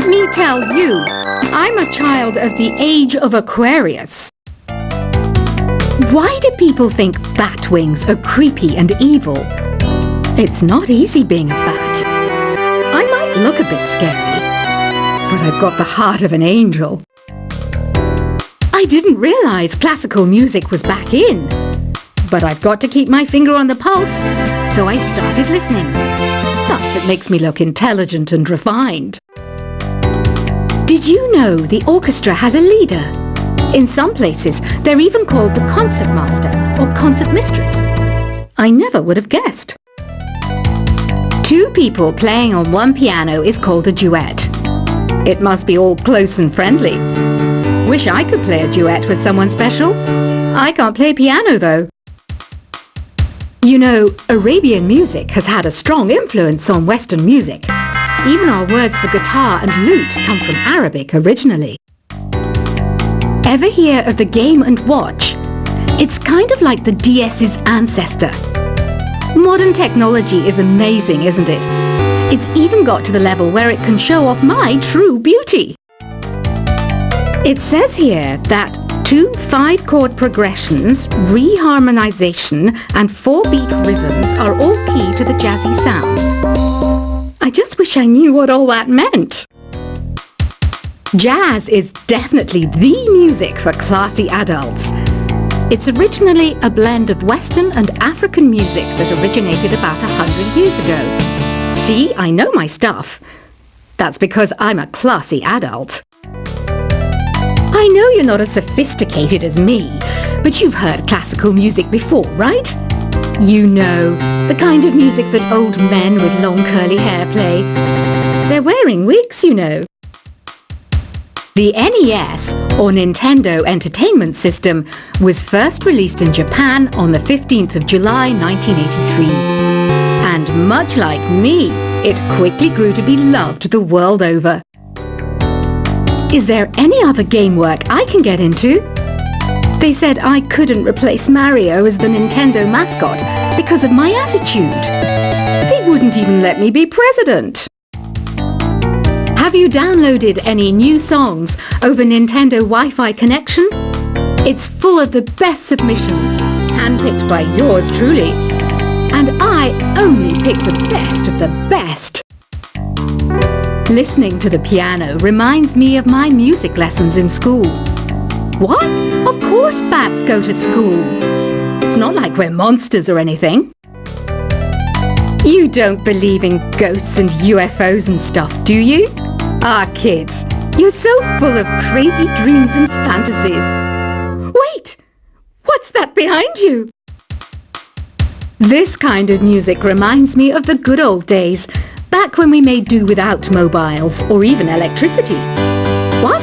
Let me tell you, I'm a child of the age of Aquarius. Why do people think bat wings are creepy and evil? It's not easy being a bat. I might look a bit scary, but I've got the heart of an angel. I didn't realize classical music was back in, but I've got to keep my finger on the pulse, so I started listening. Thus, it makes me look intelligent and refined. Did you know the orchestra has a leader? In some places, they're even called the concertmaster or concertmistress. I never would have guessed. Two people playing on one piano is called a duet. It must be all close and friendly. Wish I could play a duet with someone special. I can't play piano though. You know, Arabian music has had a strong influence on Western music. Even our words for guitar and lute come from Arabic originally. Ever hear of the Game & Watch? It's kind of like the DS's ancestor. Modern technology is amazing, isn't it? It's even got to the level where it can show off my true beauty. It says here that 2 5-chord progressions, reharmonization and 4-beat rhythms are all key to the jazzy sound. I just wish I knew what all that meant. Jazz is definitely the music for classy adults. It's originally a blend of Western and African music that originated about 100 years ago. See, I know my stuff. That's because I'm a classy adult. I know you're not as sophisticated as me, but you've heard classical music before, right? You know, the kind of music that old men with long curly hair play. They're wearing wigs, you know. The NES, or Nintendo Entertainment System, was first released in Japan on the 15th of July 1983. And much like me, it quickly grew to be loved the world over. Is there any other game work I can get into? They said I couldn't replace Mario as the Nintendo mascot because of my attitude. They wouldn't even let me be president. Have you downloaded any new songs over Nintendo Wi-Fi connection? It's full of the best submissions, handpicked by yours truly. And I only pick the best of the best. Listening to the piano reminds me of my music lessons in school. What? Of course bats go to school. It's not like we're monsters or anything. You don't believe in ghosts and UFOs and stuff, do you? Ah, kids, you're so full of crazy dreams and fantasies. Wait, what's that behind you? This kind of music reminds me of the good old days, back when we made do without mobiles or even electricity. What?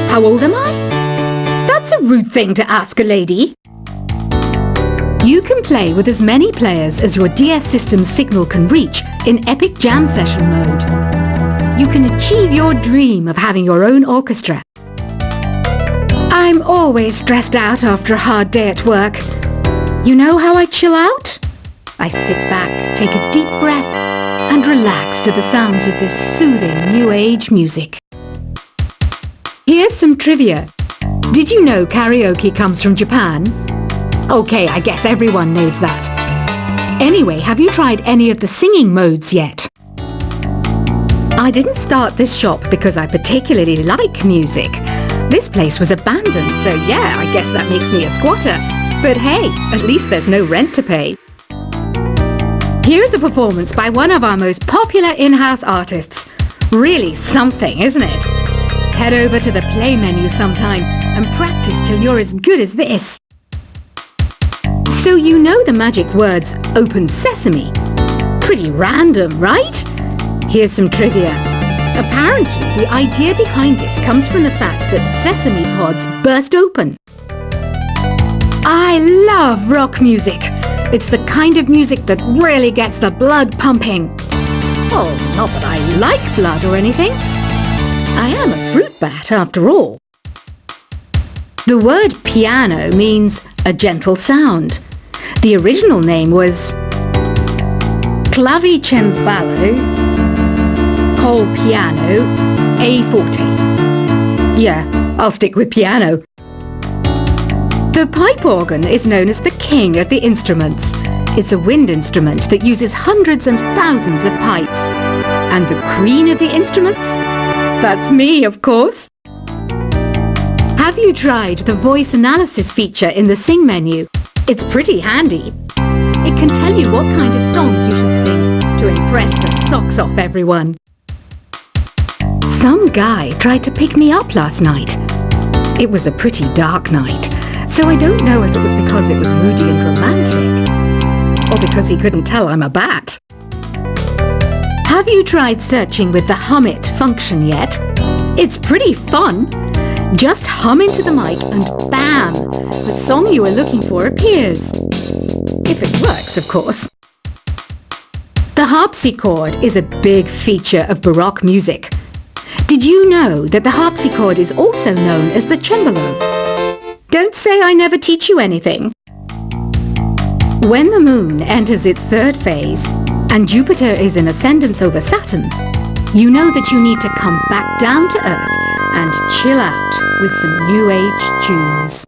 How old am I? That's a rude thing to ask a lady. You can play with as many players as your DS system's signal can reach in Epic Jam Session mode. You can achieve your dream of having your own orchestra. I'm always stressed out after a hard day at work. You know how I chill out? I sit back, take a deep breath, and relax to the sounds of this soothing new age music. Here's some trivia. Did you know karaoke comes from Japan? Okay, I guess everyone knows that. Anyway, have you tried any of the singing modes yet? I didn't start this shop because I particularly like music. This place was abandoned, so yeah, I guess that makes me a squatter. But hey, at least there's no rent to pay. Here's a performance by one of our most popular in-house artists. Really something, isn't it? Head over to the play menu sometime and practice till you're as good as this. So you know the magic words "Open Sesame"? Pretty random, right? Here's some trivia. Apparently, the idea behind it comes from the fact that sesame pods burst open. I love rock music. It's the kind of music that really gets the blood pumping. Oh, not that I like blood or anything. I am a fruit bat after all. The word piano means a gentle sound. The original name was clavicembalo, col piano, A forte. Yeah, I'll stick with piano. The pipe organ is known as the king of the instruments. It's a wind instrument that uses hundreds and thousands of pipes. And the queen of the instruments? That's me, of course. Have you tried the voice analysis feature in the Sing menu? It's pretty handy. It can tell you what kind of songs you should sing to impress the socks off everyone. Some guy tried to pick me up last night. It was a pretty dark night, so I don't know if it was because it was moody and romantic, or because he couldn't tell I'm a bat. Have you tried searching with the Hum It function yet? It's pretty fun. Just hum into the mic and bam! The song you are looking for appears. If it works, of course. The harpsichord is a big feature of Baroque music. Did you know that the harpsichord is also known as the cembalo? Don't say I never teach you anything. When the moon enters its third phase and Jupiter is in ascendance over Saturn, you know that you need to come back down to Earth and chill out with some New Age tunes.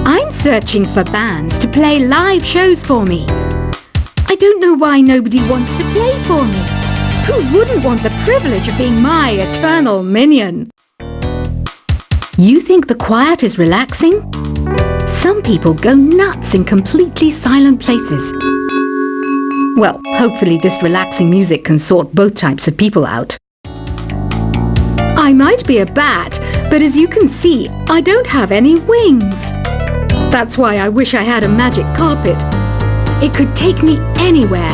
I'm searching for bands to play live shows for me. I don't know why nobody wants to play for me. Who wouldn't want the privilege of being my eternal minion? You think the quiet is relaxing? Some people go nuts in completely silent places. Well, hopefully this relaxing music can sort both types of people out. I might be a bat, but as you can see, I don't have any wings. That's why I wish I had a magic carpet. It could take me anywhere,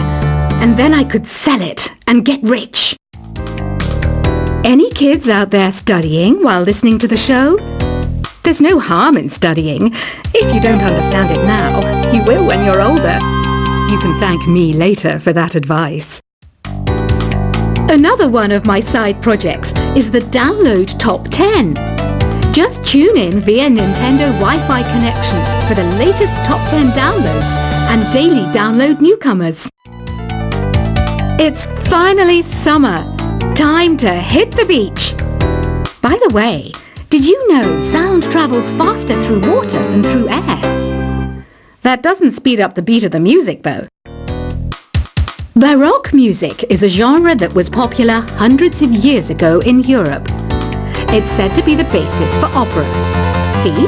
and then I could sell it and get rich. Any kids out there studying while listening to the show? There's no harm in studying. If you don't understand it now, you will when you're older. You can thank me later for that advice. Another one of my side projects is the Download Top 10. Just tune in via Nintendo Wi-Fi connection for the latest Top 10 downloads and daily download newcomers. It's finally summer. Time to hit the beach. By the way, did you know sound travels faster through water than through air? That doesn't speed up the beat of the music, though. Baroque music is a genre that was popular hundreds of years ago in Europe. It's said to be the basis for opera. See?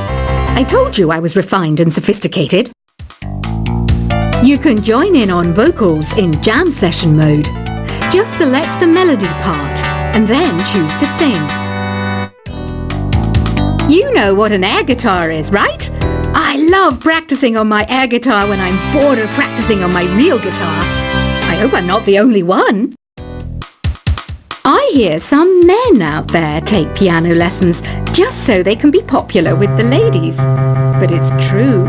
I told you I was refined and sophisticated. You can join in on vocals in jam session mode. Just select the melody part and then choose to sing. You know what an air guitar is, right? I love practicing on my air guitar when I'm bored of practicing on my real guitar. I hope I'm not the only one. I hear some men out there take piano lessons just so they can be popular with the ladies. But it's true,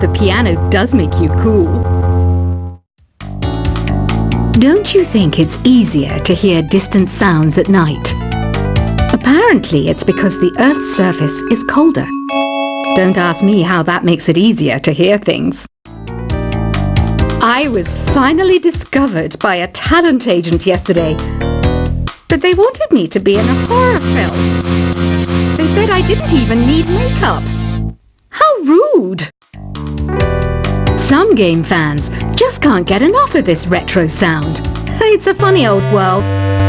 the piano does make you cool. Don't you think it's easier to hear distant sounds at night? Apparently it's because the Earth's surface is colder. Don't ask me how that makes it easier to hear things. I was finally discovered by a talent agent yesterday, but they wanted me to be in a horror film. They said I didn't even need makeup. How rude! Some game fans just can't get enough of this retro sound. It's a funny old world.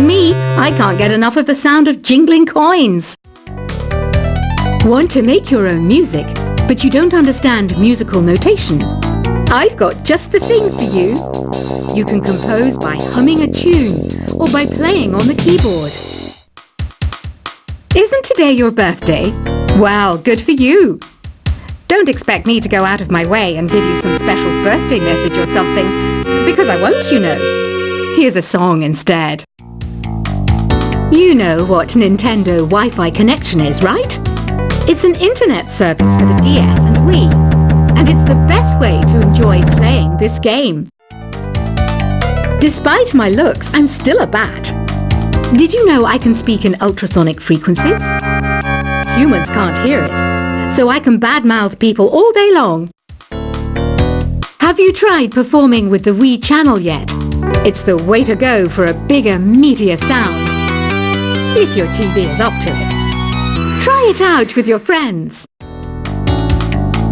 Me, I can't get enough of the sound of jingling coins. Want to make your own music, but you don't understand musical notation? I've got just the thing for you. You can compose by humming a tune or by playing on the keyboard. Isn't today your birthday? Well, good for you. Don't expect me to go out of my way and give you some special birthday message or something, because I won't, you know. Here's a song instead. You know what Nintendo Wi-Fi connection is, right? It's an internet service for the DS and Wii, and it's the best way to enjoy playing this game. Despite my looks, I'm still a bat. Did you know I can speak in ultrasonic frequencies? Humans can't hear it, so I can badmouth people all day long. Have you tried performing with the Wii channel yet? It's the way to go for a bigger, meatier sound. if your TV is up to it. Try it out with your friends.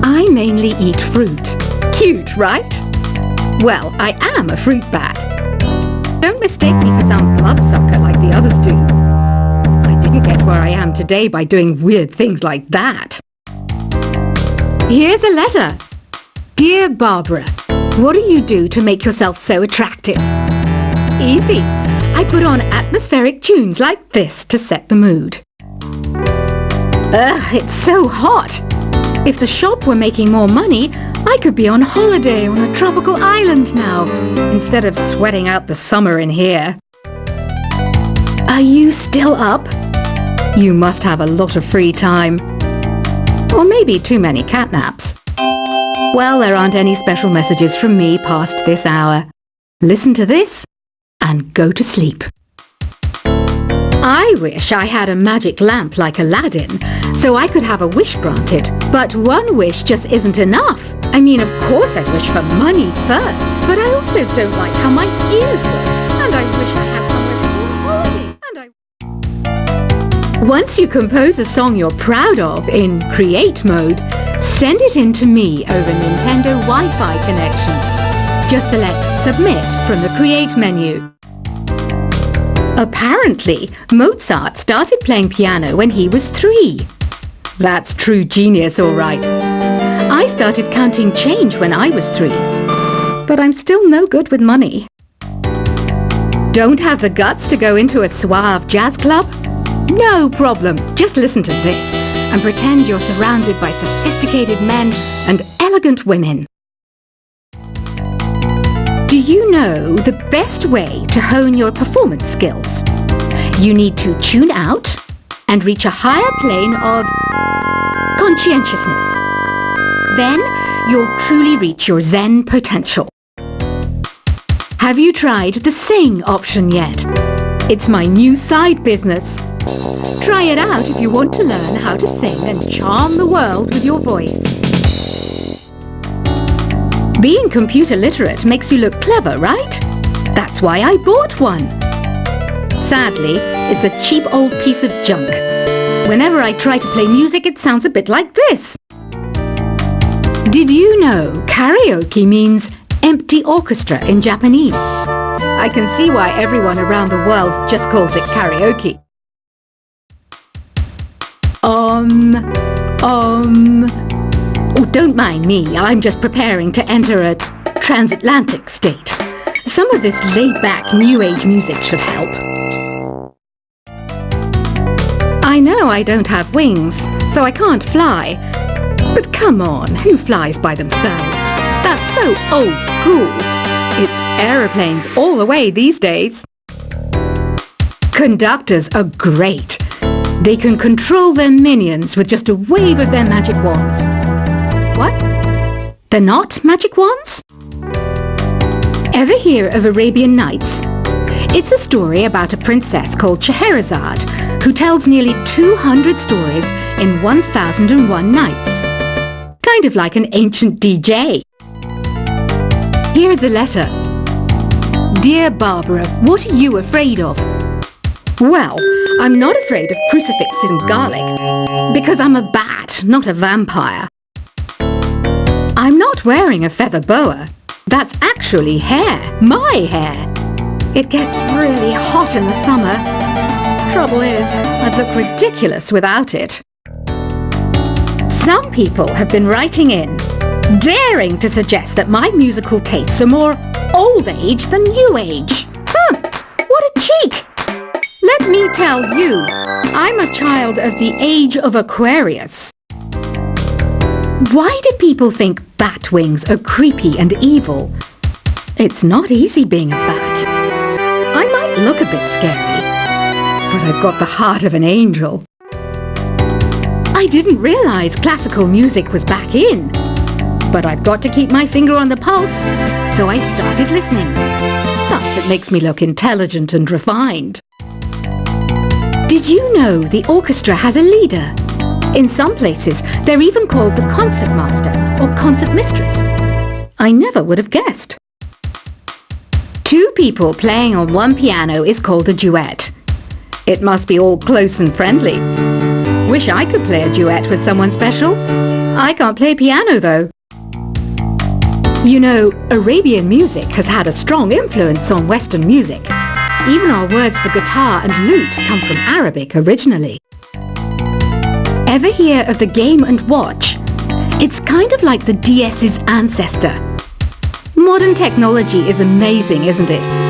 I mainly eat fruit. Cute, right? Well, I am a fruit bat. Don't mistake me for some bloodsucker like the others do. I didn't get where I am today by doing weird things like that. Here's a letter. Dear Barbara, what do you do to make yourself so attractive? Easy. I put on atmospheric tunes like this to set the mood. Ugh, it's so hot. If the shop were making more money, I could be on holiday on a tropical island now, instead of sweating out the summer in here. Are you still up? You must have a lot of free time. Or maybe too many catnaps. Well, there aren't any special messages from me past this hour. Listen to this and go to sleep. I wish I had a magic lamp like Aladdin, so I could have a wish granted. But one wish just isn't enough. I mean, of course I'd wish for money first, but I also don't like how my ears look, and I wish I had somewhere to go on holiday. Once you compose a song you're proud of in Create mode, send it in to me over Nintendo Wi-Fi connection. Just select Submit from the Create menu. Apparently, Mozart started playing piano when he was 3. That's true genius, all right. I started counting change when I was 3. But I'm still no good with money. Don't have the guts to go into a suave jazz club? No problem. Just listen to this and pretend you're surrounded by sophisticated men and elegant women. Do you know the best way to hone your performance skills? You need to tune out and reach a higher plane of conscientiousness. Then you'll truly reach your Zen potential. Have you tried the sing option yet? It's my new side business. Try it out if you want to learn how to sing and charm the world with your voice. Being computer literate makes you look clever, right? That's why I bought one. Sadly, it's a cheap old piece of junk. Whenever I try to play music, it sounds a bit like this. Did you know karaoke means empty orchestra in Japanese? I can see why everyone around the world just calls it karaoke. Oh, don't mind me. I'm just preparing to enter a transatlantic state. Some of this laid-back New Age music should help. I know I don't have wings, so I can't fly. But come on, who flies by themselves? That's so old school. It's aeroplanes all the way these days. Conductors are great. They can control their minions with just a wave of their magic wands. What? They're not magic wands? Ever hear of Arabian Nights? It's a story about a princess called Scheherazade who tells nearly 200 stories in 1001 nights. Kind of like an ancient DJ. Here's a letter. Dear Barbara, what are you afraid of? Well, I'm not afraid of crucifixes and garlic, because I'm a bat, not a vampire. I'm not wearing a feather boa. That's actually hair, my hair. It gets really hot in the summer. Trouble is, I'd look ridiculous without it. Some people have been writing in, daring to suggest that my musical tastes are more old age than new age. What a cheek! Let me tell you, I'm a child of the age of Aquarius. Why do people think bat wings are creepy and evil? It's not easy being a bat. I might look a bit scary, but I've got the heart of an angel. I didn't realize classical music was back in, but I've got to keep my finger on the pulse, so I started listening. Thus, it makes me look intelligent and refined. Did you know the orchestra has a leader? In some places, they're even called the concertmaster or concertmistress. I never would have guessed. 2 people playing on one piano is called a duet. It must be all close and friendly. Wish I could play a duet with someone special. I can't play piano, though. You know, Arabian music has had a strong influence on Western music. Even our words for guitar and lute come from Arabic originally. Ever hear of the Game & Watch? It's kind of like the DS's ancestor. Modern technology is amazing, isn't it?